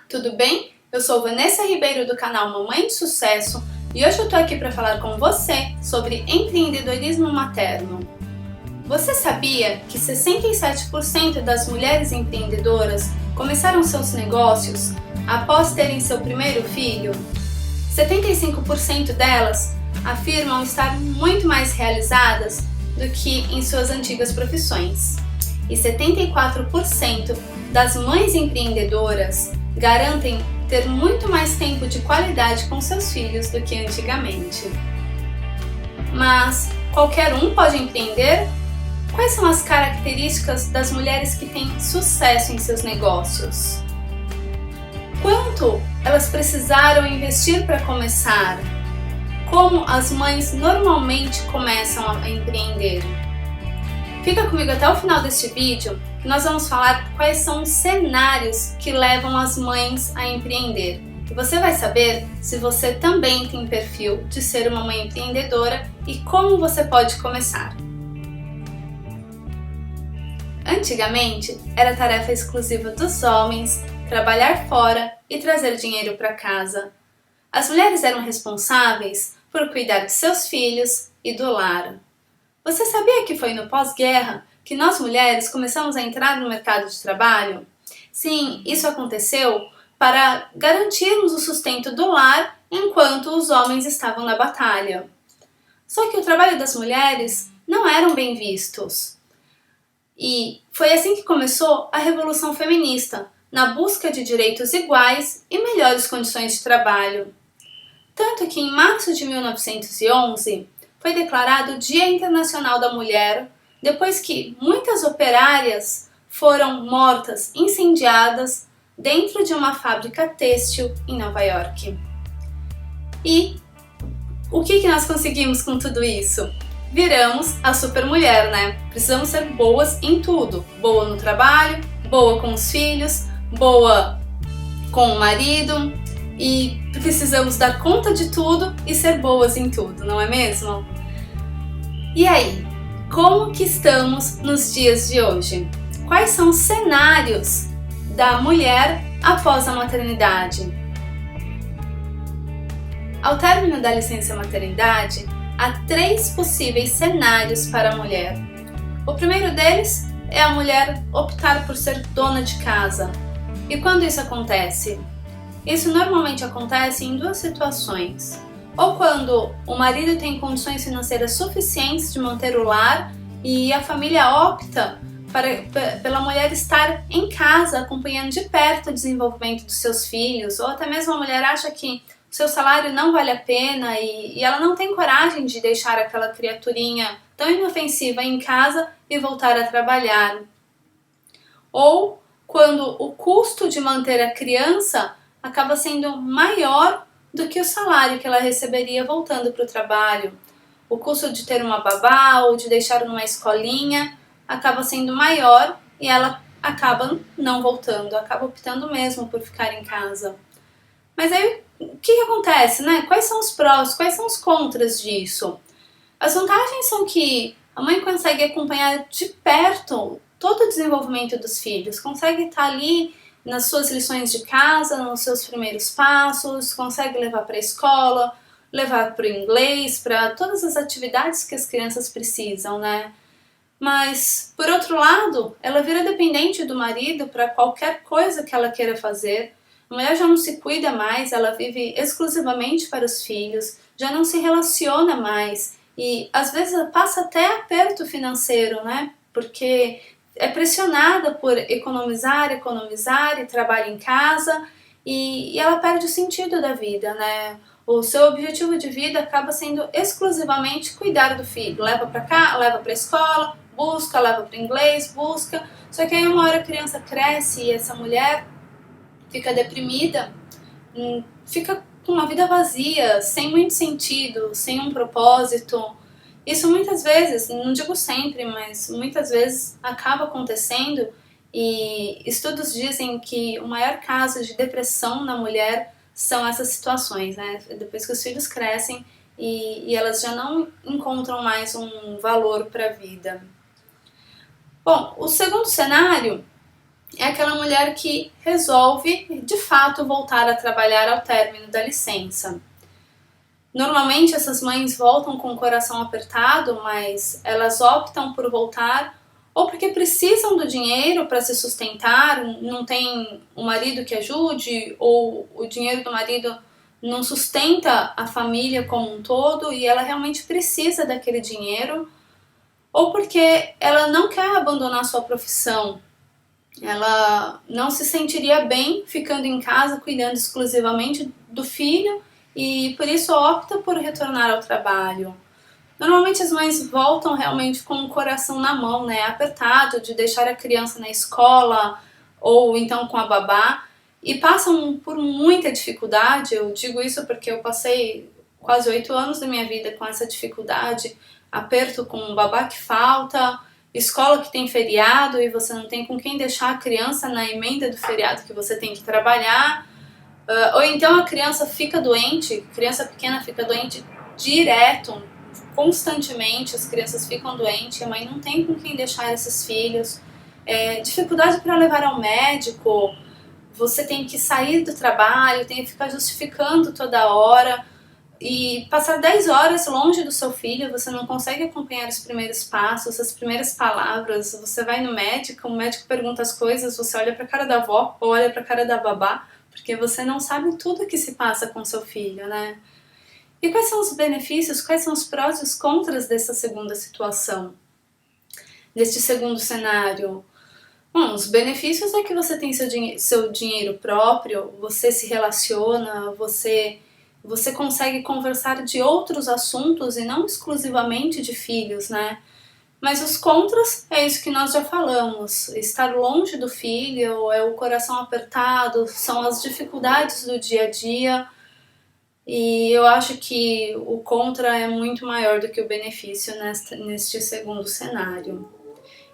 tudo bem? Eu sou Vanessa Ribeiro do canal Mamãe de Sucesso e hoje eu tô aqui para falar com você sobre empreendedorismo materno. Você sabia que 67% das mulheres empreendedoras começaram seus negócios após terem seu primeiro filho? 75% delas afirmam estar muito mais realizadas do que em suas antigas profissões. E 74% das mães empreendedoras garantem ter muito mais tempo de qualidade com seus filhos do que antigamente. Mas qualquer um pode empreender? Quais são as características das mulheres que têm sucesso em seus negócios? Quanto elas precisaram investir para começar? Como as mães normalmente começam a empreender? Fica comigo até o final deste vídeo que nós vamos falar quais são os cenários que levam as mães a empreender. E você vai saber se você também tem perfil de ser uma mãe empreendedora e como você pode começar. Antigamente, era tarefa exclusiva dos homens trabalhar fora e trazer dinheiro para casa. As mulheres eram responsáveis por cuidar de seus filhos e do lar. Você sabia que foi no pós-guerra que nós mulheres começamos a entrar no mercado de trabalho? Sim, isso aconteceu para garantirmos o sustento do lar enquanto os homens estavam na batalha. Só que o trabalho das mulheres não eram bem vistos. E foi assim que começou a Revolução Feminista, na busca de direitos iguais e melhores condições de trabalho. Tanto que em março de 1911 foi declarado o Dia Internacional da Mulher, depois que muitas operárias foram mortas, incendiadas dentro de uma fábrica têxtil em Nova York. E o que nós conseguimos com tudo isso? Viramos a supermulher, né? Precisamos ser boas em tudo. Boa no trabalho, boa com os filhos, boa com o marido e precisamos dar conta de tudo e ser boas em tudo, não é mesmo? E aí, como que estamos nos dias de hoje? Quais são os cenários da mulher após a maternidade? Ao término da licença maternidade, há 3 possíveis cenários para a mulher. O primeiro deles é a mulher optar por ser dona de casa. E quando isso acontece? Isso normalmente acontece em 2 situações. Ou quando o marido tem condições financeiras suficientes de manter o lar e a família opta pela mulher estar em casa acompanhando de perto o desenvolvimento dos seus filhos, ou até mesmo a mulher acha que o seu salário não vale a pena e ela não tem coragem de deixar aquela criaturinha tão inofensiva em casa e voltar a trabalhar. Ou quando o custo de manter a criança acaba sendo maior do que o salário que ela receberia voltando para o trabalho. O custo de ter uma babá ou de deixar numa escolinha acaba sendo maior e ela acaba não voltando, acaba optando mesmo por ficar em casa. Mas aí o que acontece, né? Quais são os prós, quais são os contras disso? As vantagens são que a mãe consegue acompanhar de perto todo o desenvolvimento dos filhos, consegue estar ali nas suas lições de casa, nos seus primeiros passos, consegue levar para a escola, levar para o inglês, para todas as atividades que as crianças precisam, né? Mas, por outro lado, ela vira dependente do marido para qualquer coisa que ela queira fazer. A mulher já não se cuida mais, ela vive exclusivamente para os filhos, já não se relaciona mais e às vezes ela passa até aperto financeiro, né? Porque é pressionada por economizar e trabalha em casa e ela perde o sentido da vida, né? O seu objetivo de vida acaba sendo exclusivamente cuidar do filho. Leva para cá, leva para a escola, busca, leva para o inglês, busca. Só que aí uma hora a criança cresce e essa mulher fica deprimida, fica com uma vida vazia, sem muito sentido, sem um propósito. Isso muitas vezes, não digo sempre, mas muitas vezes acaba acontecendo e estudos dizem que o maior caso de depressão na mulher são essas situações, né? Depois que os filhos crescem e elas já não encontram mais um valor para a vida. Bom, o segundo cenário é aquela mulher que resolve, de fato, voltar a trabalhar ao término da licença. Normalmente essas mães voltam com o coração apertado, mas elas optam por voltar ou porque precisam do dinheiro para se sustentar, não tem um marido que ajude, ou o dinheiro do marido não sustenta a família como um todo e ela realmente precisa daquele dinheiro, ou porque ela não quer abandonar sua profissão, ela não se sentiria bem ficando em casa cuidando exclusivamente do filho e por isso opta por retornar ao trabalho. Normalmente as mães voltam realmente com o coração na mão, né, apertado de deixar a criança na escola ou então com a babá e passam por muita dificuldade. Eu digo isso porque eu passei quase 8 anos da minha vida com essa dificuldade, aperto com o babá que falta, escola que tem feriado e você não tem com quem deixar a criança na emenda do feriado que você tem que trabalhar, ou então a criança fica doente, criança pequena fica doente direto, constantemente as crianças ficam doentes, a mãe não tem com quem deixar esses filhos, dificuldade para levar ao médico, você tem que sair do trabalho, tem que ficar justificando toda hora e passar 10 horas longe do seu filho, você não consegue acompanhar os primeiros passos, as primeiras palavras, você vai no médico, o médico pergunta as coisas, você olha para a cara da avó ou olha para a cara da babá, porque você não sabe tudo o que se passa com seu filho, né? E quais são os benefícios, quais são os prós e os contras dessa segunda situação, deste segundo cenário? Bom, os benefícios é que você tem seu dinheiro próprio, você se relaciona, você consegue conversar de outros assuntos e não exclusivamente de filhos, né? Mas os contras é isso que nós já falamos, estar longe do filho, é o coração apertado, são as dificuldades do dia a dia, e eu acho que o contra é muito maior do que o benefício neste segundo cenário.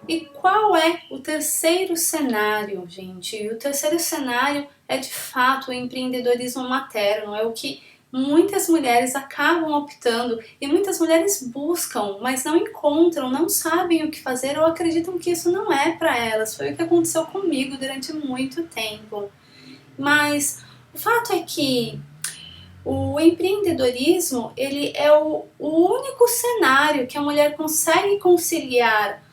E qual é o terceiro cenário, gente? O terceiro cenário é de fato o empreendedorismo materno, é o que muitas mulheres acabam optando e muitas mulheres buscam, mas não encontram, não sabem o que fazer ou acreditam que isso não é para elas. Foi o que aconteceu comigo durante muito tempo. Mas o fato é que o empreendedorismo, ele é o único cenário que a mulher consegue conciliar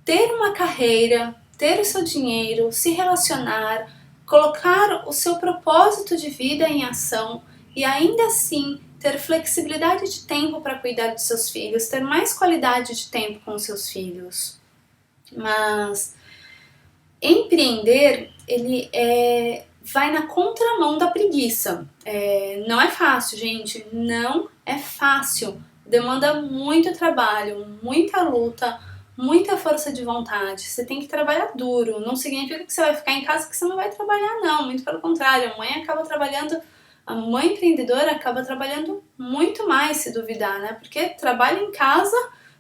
ter uma carreira, ter o seu dinheiro, se relacionar, colocar o seu propósito de vida em ação e ainda assim ter flexibilidade de tempo para cuidar dos seus filhos, ter mais qualidade de tempo com os seus filhos. Mas empreender, ele vai na contramão da preguiça. Não é fácil, gente, não é fácil. Demanda muito trabalho, muita luta, muita força de vontade. Você tem que trabalhar duro. Não significa que você vai ficar em casa que você não vai trabalhar, não. Muito pelo contrário, a mãe empreendedora acaba trabalhando muito mais, se duvidar, né? Porque trabalha em casa,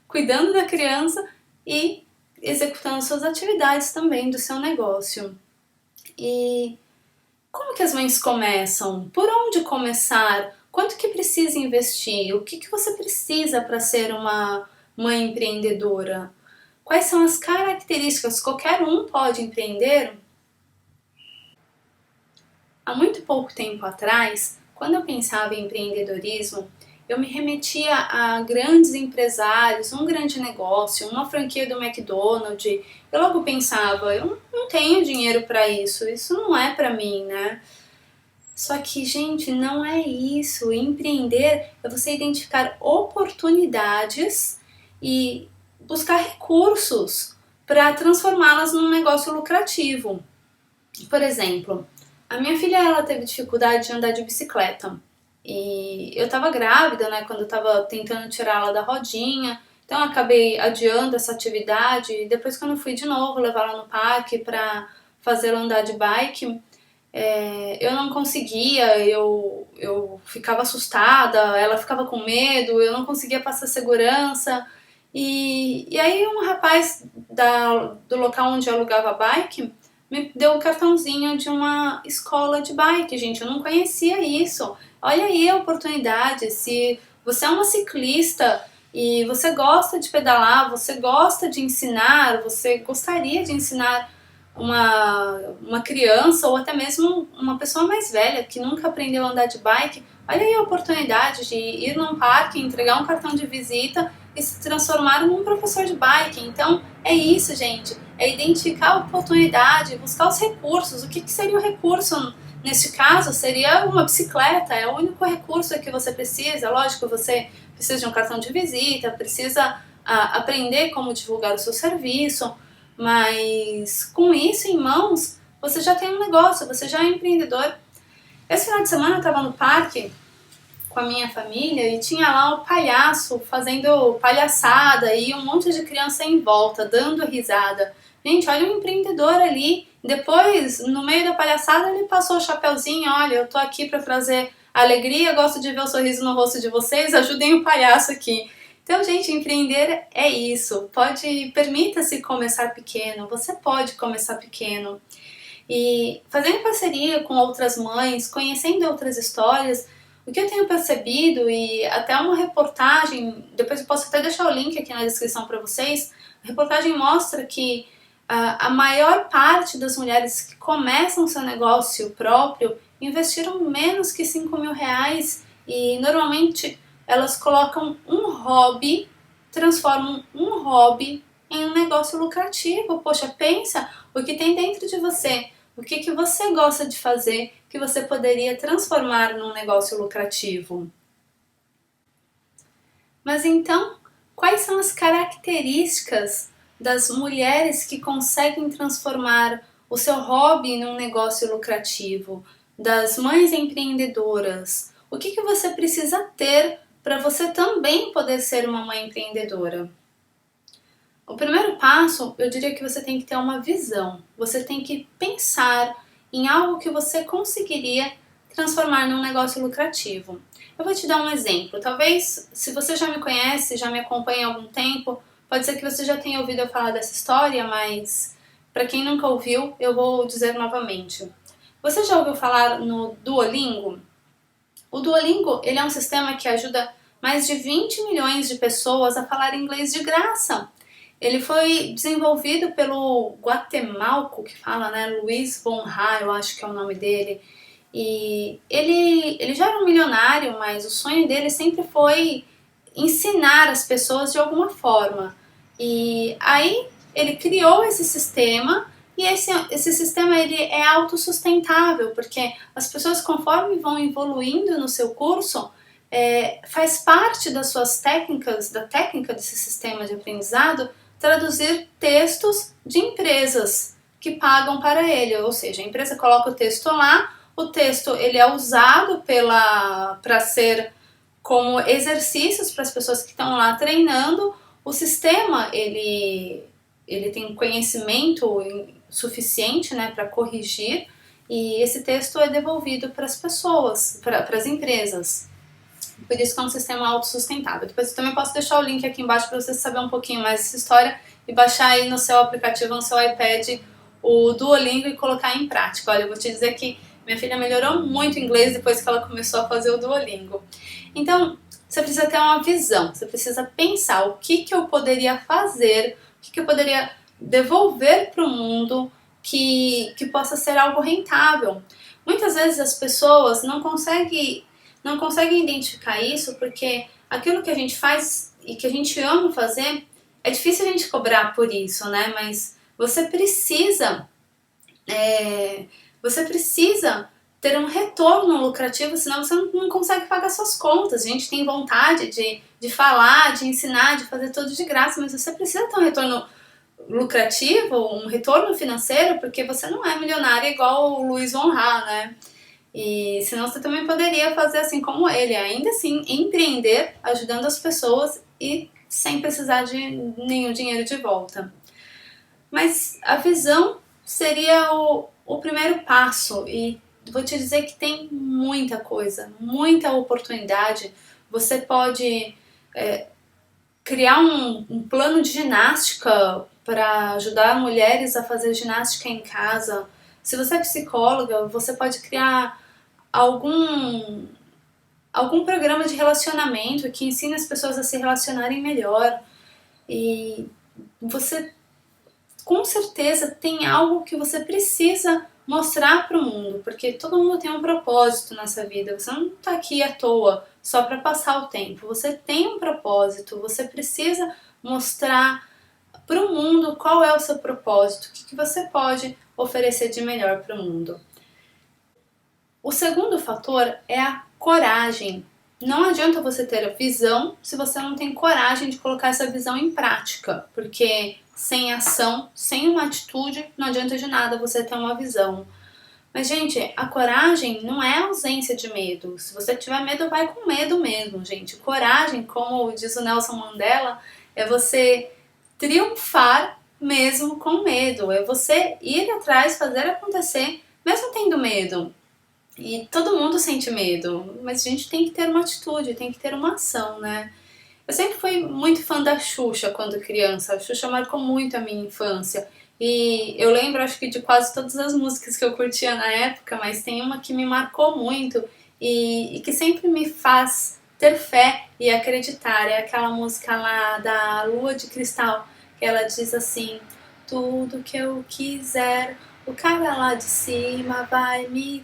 cuidando da criança e executando suas atividades também do seu negócio. E como que as mães começam? Por onde começar? Quanto que precisa investir? O que você precisa para ser uma mãe empreendedora? Quais são as características? Qualquer um pode empreender? Há muito pouco tempo atrás, quando eu pensava em empreendedorismo, eu me remetia a grandes empresários, um grande negócio, uma franquia do McDonald's. Eu logo pensava, eu não tenho dinheiro para isso não é para mim, né? Só que, gente, não é isso. Empreender é você identificar oportunidades e buscar recursos para transformá-las num negócio lucrativo. Por exemplo, a minha filha ela teve dificuldade de andar de bicicleta e eu estava grávida, né, quando eu estava tentando tirá-la da rodinha, então eu acabei adiando essa atividade e depois quando eu fui de novo levá-la no parque para fazê-la andar de bike, eu não conseguia, eu ficava assustada, ela ficava com medo, eu não conseguia passar segurança. E aí um rapaz do local onde eu alugava a bike me deu um cartãozinho de uma escola de bike, gente, eu não conhecia isso. Olha aí a oportunidade, se você é uma ciclista e você gosta de pedalar, você gosta de ensinar, você gostaria de ensinar uma criança ou até mesmo uma pessoa mais velha que nunca aprendeu a andar de bike, olha aí a oportunidade de ir num parque, entregar um cartão de visita e se transformar num professor de bike. Então é isso, gente, é identificar a oportunidade, buscar os recursos. O que seria o recurso? Neste caso, seria uma bicicleta, é o único recurso que você precisa. Lógico, você precisa de um cartão de visita, precisa aprender como divulgar o seu serviço, mas com isso em mãos, você já tem um negócio, você já é empreendedor. Esse final de semana eu estava no parque com a minha família e tinha lá o palhaço fazendo palhaçada e um monte de criança em volta, dando risada. Gente, olha o empreendedor ali. Depois, no meio da palhaçada, ele passou o chapéuzinho, olha, eu tô aqui para trazer alegria, gosto de ver o sorriso no rosto de vocês, ajudem o palhaço aqui. Então, gente, empreender é isso. Permita-se começar pequeno, você pode começar pequeno. E fazendo parceria com outras mães, conhecendo outras histórias, o que eu tenho percebido, e até uma reportagem, depois eu posso até deixar o link aqui na descrição para vocês, a reportagem mostra que a maior parte das mulheres que começam seu negócio próprio investiram menos que 5 mil reais e normalmente elas colocam um hobby, transformam um hobby em um negócio lucrativo. Poxa, pensa o que tem dentro de você, o que você gosta de fazer que você poderia transformar num negócio lucrativo. Mas então, quais são as características das mulheres que conseguem transformar o seu hobby num negócio lucrativo, das mães empreendedoras? O que você precisa ter para você também poder ser uma mãe empreendedora? O primeiro passo, eu diria que você tem que ter uma visão. Você tem que pensar em algo que você conseguiria transformar num negócio lucrativo. Eu vou te dar um exemplo. Talvez, se você já me conhece, já me acompanha há algum tempo, pode ser que você já tenha ouvido eu falar dessa história, mas para quem nunca ouviu, eu vou dizer novamente. Você já ouviu falar no Duolingo? O Duolingo, ele é um sistema que ajuda mais de 20 milhões de pessoas a falar inglês de graça. Ele foi desenvolvido pelo guatemalco, que fala, né, Luiz von Ha, eu acho que é o nome dele. E ele já era um milionário, mas o sonho dele sempre foi ensinar as pessoas de alguma forma. E aí ele criou esse sistema, e esse sistema ele é autossustentável, porque as pessoas, conforme vão evoluindo no seu curso, faz parte das suas técnicas, da técnica desse sistema de aprendizado, traduzir textos de empresas que pagam para ele. Ou seja, a empresa coloca o texto lá, o texto ele é usado para ser como exercícios para as pessoas que estão lá treinando. O sistema ele tem conhecimento suficiente, né, para corrigir, e esse texto é devolvido para as pessoas, para as empresas. Por isso que é um sistema autossustentável. Depois eu também posso deixar o link aqui embaixo para você saber um pouquinho mais dessa história e baixar aí no seu aplicativo, no seu iPad, o Duolingo e colocar em prática. Olha, eu vou te dizer que minha filha melhorou muito o inglês depois que ela começou a fazer o Duolingo. Então, você precisa ter uma visão, você precisa pensar o que eu poderia fazer, o que eu poderia devolver para o mundo que possa ser algo rentável. Muitas vezes as pessoas não conseguem identificar isso porque aquilo que a gente faz e que a gente ama fazer, é difícil a gente cobrar por isso, né? Mas você precisa ter um retorno lucrativo, senão você não consegue pagar suas contas. A gente tem vontade de falar, de ensinar, de fazer tudo de graça, mas você precisa ter um retorno lucrativo, um retorno financeiro, porque você não é milionário igual o Luiz von Ha, né? E senão você também poderia fazer assim como ele, ainda assim empreender, ajudando as pessoas e sem precisar de nenhum dinheiro de volta. Mas a visão seria o primeiro passo, e vou te dizer que tem muita coisa, muita oportunidade. Você pode criar um plano de ginástica para ajudar mulheres a fazer ginástica em casa. Se você é psicóloga, você pode criar algum programa de relacionamento que ensine as pessoas a se relacionarem melhor. E você com certeza tem algo que você precisa mostrar para o mundo, porque todo mundo tem um propósito nessa vida. Você não está aqui à toa só para passar o tempo. Você tem um propósito, você precisa mostrar para o mundo qual é o seu propósito, o que você pode oferecer de melhor para o mundo. O segundo fator é a coragem. Não adianta você ter visão se você não tem coragem de colocar essa visão em prática, porque sem ação, sem uma atitude, não adianta de nada você ter uma visão. Mas, gente, a coragem não é ausência de medo. Se você tiver medo, vai com medo mesmo, gente. Coragem, como diz o Nelson Mandela, é você triunfar mesmo com medo. É você ir atrás, fazer acontecer, mesmo tendo medo. E todo mundo sente medo, mas a gente tem que ter uma atitude, tem que ter uma ação, né? Eu sempre fui muito fã da Xuxa quando criança. A Xuxa marcou muito a minha infância. E eu lembro, acho que de quase todas as músicas que eu curtia na época, mas tem uma que me marcou muito e que sempre me faz ter fé e acreditar. É aquela música lá da Lua de Cristal, que ela diz assim: tudo que eu quiser, o cara lá de cima vai me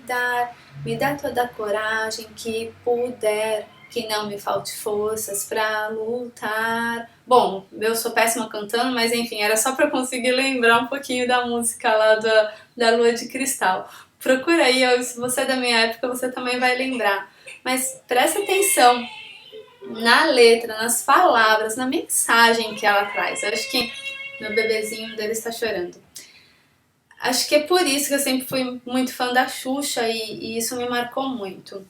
dá toda a coragem que puder, que não me falte forças pra lutar. Bom, eu sou péssima cantando, mas enfim, era só pra conseguir lembrar um pouquinho da música lá da Lua de Cristal. Procura aí, se você é da minha época, você também vai lembrar. Mas presta atenção na letra, nas palavras, na mensagem que ela traz. Eu acho que meu bebezinho dele está chorando. Acho que é por isso que eu sempre fui muito fã da Xuxa e isso me marcou muito.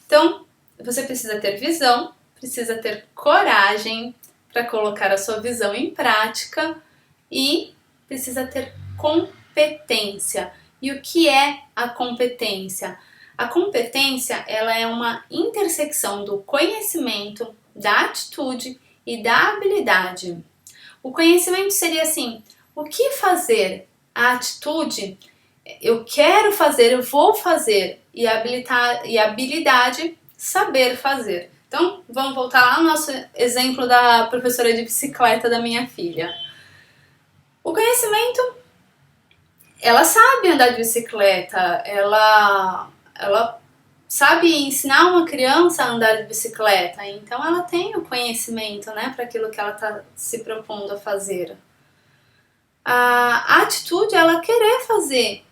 Então, você precisa ter visão, precisa ter coragem para colocar a sua visão em prática e precisa ter competência. E o que é a competência? A competência, ela é uma intersecção do conhecimento, da atitude e da habilidade. O conhecimento seria assim: o que fazer? A atitude, eu quero fazer, eu vou fazer. E a habilidade, saber fazer. Então, vamos voltar lá ao nosso exemplo da professora de bicicleta da minha filha. O conhecimento, ela sabe andar de bicicleta, ela sabe ensinar uma criança a andar de bicicleta, então ela tem o conhecimento, né, para aquilo que ela está se propondo a fazer. A atitude, ela querer fazer.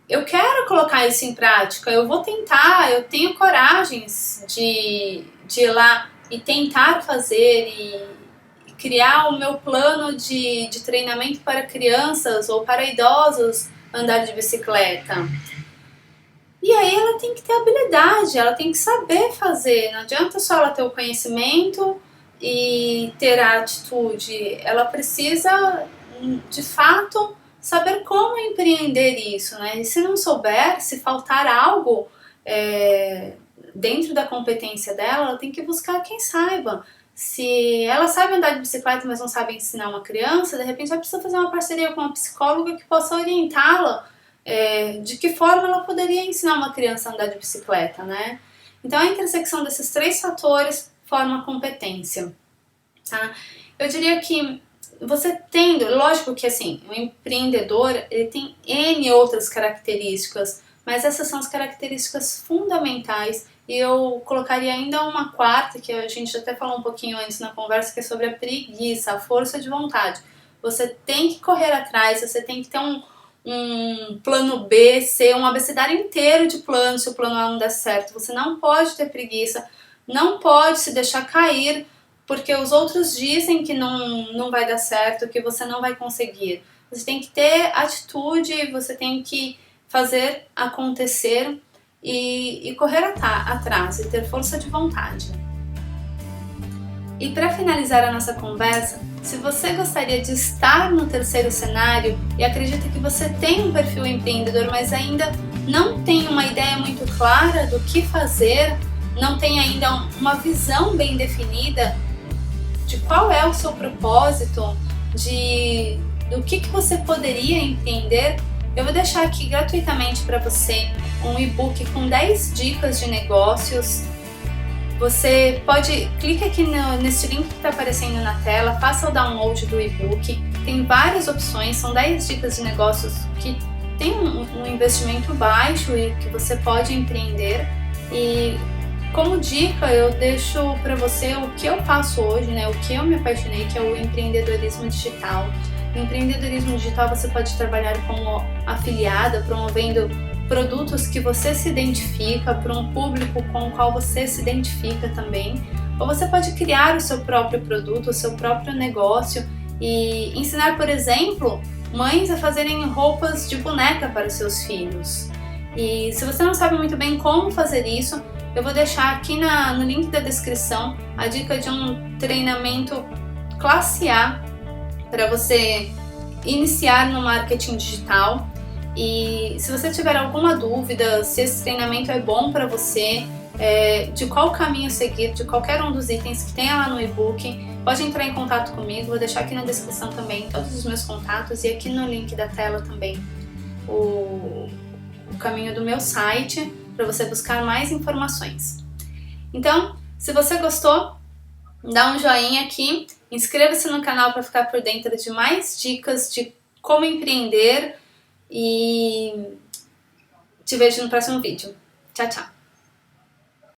Eu quero colocar isso em prática, eu vou tentar, eu tenho coragem de ir lá e tentar fazer e criar o meu plano de treinamento para crianças ou para idosos andar de bicicleta. E aí ela tem que ter habilidade, ela tem que saber fazer, não adianta só ela ter o conhecimento e ter a atitude, ela precisa, de fato, saber como empreender isso, né? E se não souber, se faltar algo dentro da competência dela, ela tem que buscar quem saiba. Se ela sabe andar de bicicleta, mas não sabe ensinar uma criança, de repente ela precisa fazer uma parceria com uma psicóloga que possa orientá-la de que forma ela poderia ensinar uma criança a andar de bicicleta, né? Então a intersecção desses três fatores forma competência, tá? Eu diria que você tendo, lógico que assim, o empreendedor ele tem N outras características, mas essas são as características fundamentais e eu colocaria ainda uma quarta, que a gente até falou um pouquinho antes na conversa, que é sobre a preguiça, a força de vontade. Você tem que correr atrás, você tem que ter um plano B, C, um abecedário inteiro de planos se o plano A não der certo. Você não pode ter preguiça, não pode se deixar cair porque os outros dizem que não vai dar certo, que você não vai conseguir. Você tem que ter atitude, você tem que fazer acontecer e correr atrás e ter força de vontade. E para finalizar a nossa conversa, se você gostaria de estar no terceiro cenário e acredita que você tem um perfil empreendedor, mas ainda não tem uma ideia muito clara do que fazer, não tem ainda uma visão bem definida de qual é o seu propósito, do que você poderia empreender, eu vou deixar aqui gratuitamente para você um e-book com 10 dicas de negócios. Você pode, clica aqui nesse link que está aparecendo na tela, faça o download do e-book. tem várias opções, são 10 dicas de negócios que tem um investimento baixo e que você pode empreender. E como dica eu deixo para você o que eu faço hoje, né? O que eu me apaixonei, que é o empreendedorismo digital. No empreendedorismo digital você pode trabalhar como afiliada, promovendo produtos que você se identifica para um público com o qual você se identifica também. Ou você pode criar o seu próprio produto, o seu próprio negócio e ensinar, por exemplo, mães a fazerem roupas de boneca para os seus filhos. E se você não sabe muito bem como fazer isso, eu vou deixar aqui no link da descrição a dica de um treinamento classe A para você iniciar no marketing digital. E se você tiver alguma dúvida, se esse treinamento é bom para você, de qual caminho seguir, de qualquer um dos itens que tenha lá no e-book, pode entrar em contato comigo. Vou deixar aqui na descrição também todos os meus contatos e aqui no link da tela também o caminho do meu site para você buscar mais informações. Então, se você gostou, dá um joinha aqui, inscreva-se no canal para ficar por dentro de mais dicas de como empreender e te vejo no próximo vídeo. Tchau, tchau!